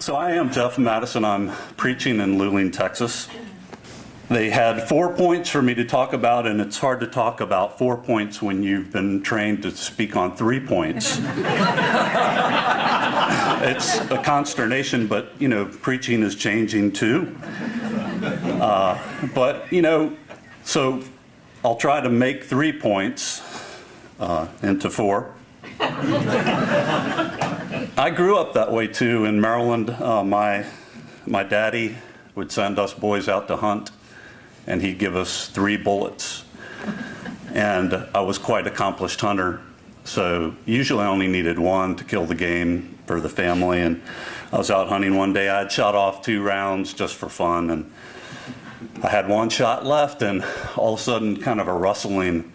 So I am Jeff Matteson. I'm preaching in Luling, Texas. They had 4 points for me to talk about, and it's hard to talk about 4 points when you've been trained to speak on 3 points. It's a consternation, but, preaching is changing too. So I'll try to make 3 points into 4. I grew up that way too in Maryland. My daddy would send us boys out to hunt, and he'd give us 3 bullets. And I was quite an accomplished hunter, so usually I only needed 1 to kill the game for the family. And I was out hunting one day. I had shot off 2 rounds just for fun, and I had 1 shot left, and all of a sudden kind of a rustling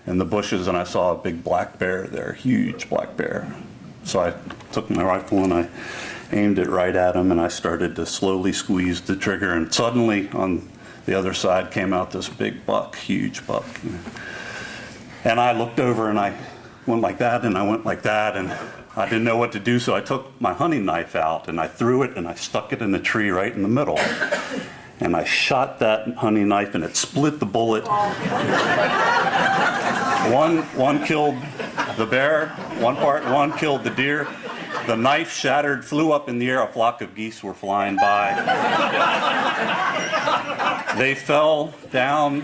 in the bushes, and I saw a big black bear there, huge black bear. So I took my rifle and I aimed it right at him, and I started to slowly squeeze the trigger, and suddenly on the other side came out this big buck, huge buck. And I looked over and I went like that and I went like that, and I didn't know what to do, so I took my hunting knife out and I threw it and I stuck it in the tree right in the middle. And I shot that hunting knife and it split the bullet. One killed the bear, one killed the deer. The knife shattered, flew up in the air. A flock of geese were flying by. They fell down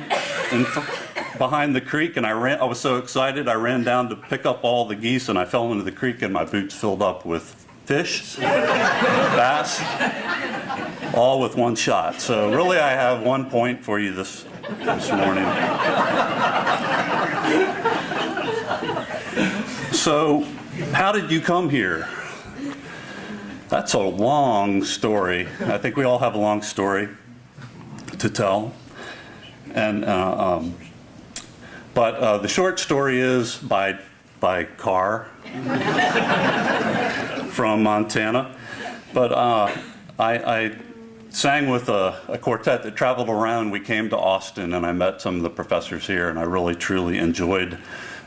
behind the creek, and I was so excited, I ran down to pick up all the geese, and I fell into the creek, and my boots filled up with fish, bass, all with 1 shot. So really, I have 1 point for you this morning. So, how did you come here? That's a long story. I think we all have a long story to tell. And but the short story is by car from Montana. But I sang with a quartet that traveled around. We came to Austin, and I met some of the professors here, and I really, truly enjoyed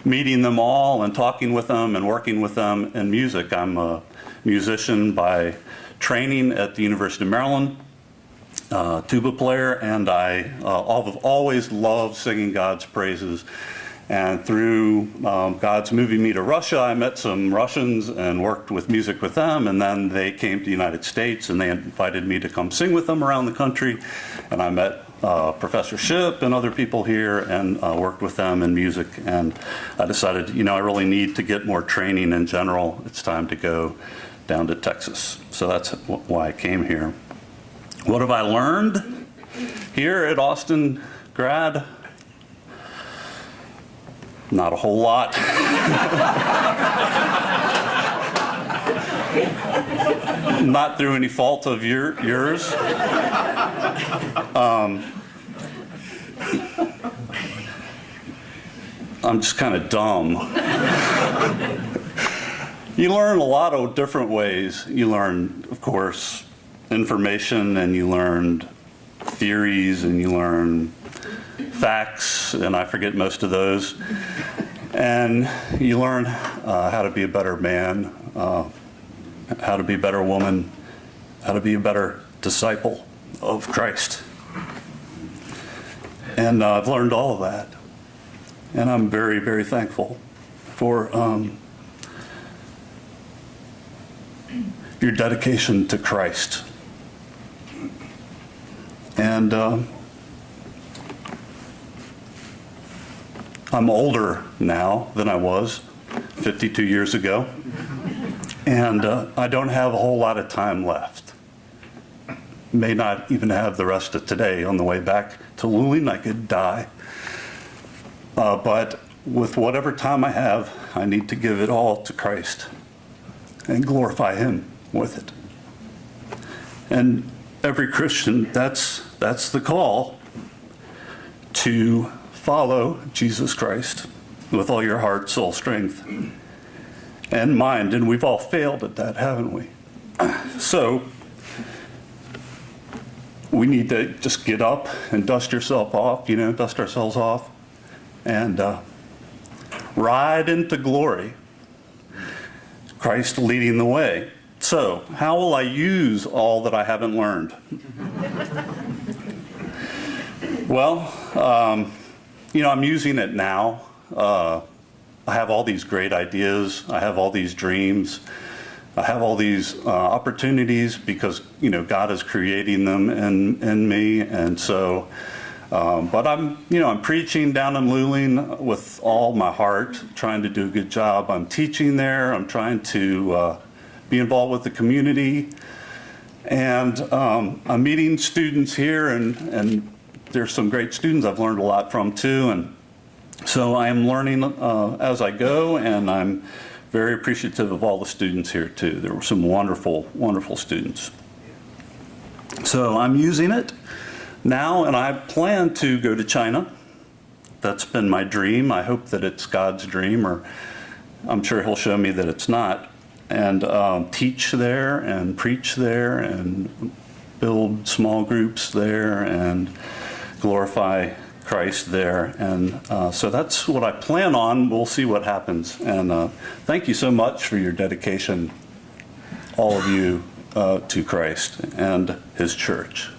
meeting them all and talking with them and working with them in music. I'm a musician by training at the University of Maryland, tuba player, and I've always loved singing God's praises. And through God's moving me to Russia, I met some Russians and worked with music with them, and then they came to the United States and they invited me to come sing with them around the country, and I met Professor Shipp and other people here and worked with them in music, and I decided, I really need to get more training in general. It's time to go down to Texas. So that's why I came here. What have I learned here at Austin Grad? Not a whole lot. Not through any fault of yours. I'm just kind of dumb. You learn a lot of different ways. You learn, of course, information, and you learn theories, and you learn facts, and I forget most of those. And you learn how to be a better man, how to be a better woman, how to be a better disciple of Christ. And I've learned all of that. And I'm very, very thankful for your dedication to Christ. And I'm older now than I was 52 years ago. And I don't have a whole lot of time left. May not even have the rest of today. On the way back to Luling, I could die. But with whatever time I have, I need to give it all to Christ and glorify Him with it. And every Christian, that's the call, to follow Jesus Christ with all your heart, soul, strength, and mind. And we've all failed at that, haven't we? So we need to just get up and dust yourself off, dust ourselves off, and ride into glory. Christ leading the way. So, how will I use all that I haven't learned? Well, I'm using it now. I have all these great ideas. I have all these dreams. I have all these opportunities because, God is creating them in me. And so, but I'm preaching down in Luling with all my heart, trying to do a good job. I'm teaching there. I'm trying to be involved with the community. And I'm meeting students here, and there's some great students I've learned a lot from too. And so I am learning as I go, and I'm very appreciative of all the students here too. There were some wonderful, wonderful students. So I'm using it now, and I plan to go to China. That's been my dream. I hope that it's God's dream, or I'm sure He'll show me that it's not. And teach there and preach there and build small groups there and glorify Christ there. And so that's what I plan on. We'll see what happens. And thank you so much for your dedication, all of you, to Christ and His church.